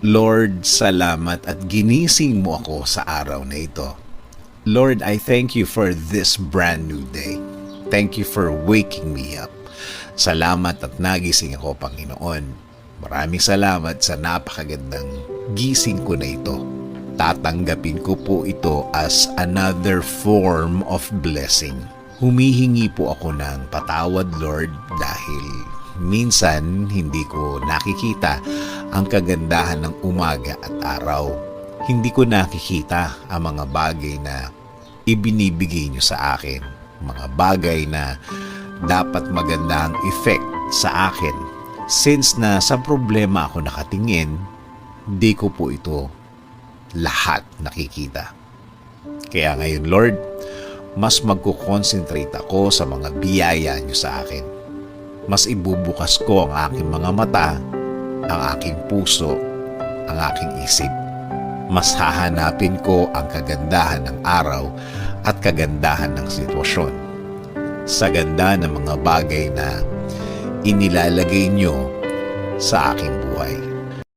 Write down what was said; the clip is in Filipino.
Lord, salamat at ginising mo ako sa araw na ito. Lord, I thank you for this brand new day. Thank you for waking me up. Salamat at nagising ako, Panginoon. Maraming salamat sa napakagandang gising ko na ito. Tatanggapin ko po ito as another form of blessing. Humihingi po ako ng patawad, Lord, dahil minsan hindi ko nakikita ang kagandahan ng umaga at araw. Hindi ko nakikita ang mga bagay na ibinibigay niyo sa akin. Mga bagay na dapat maganda ang effect sa akin. Since na sa problema ako nakatingin, di ko po ito lahat nakikita. Kaya ngayon, Lord, mas magkukonsentrate ako sa mga biyaya niyo sa akin. Mas ibubukas ko ang aking mga mata, ang aking puso, ang aking isip. Mas hahanapin ko ang kagandahan ng araw at kagandahan ng sitwasyon. Sa ganda ng mga bagay na inilalagay niyo sa aking buhay.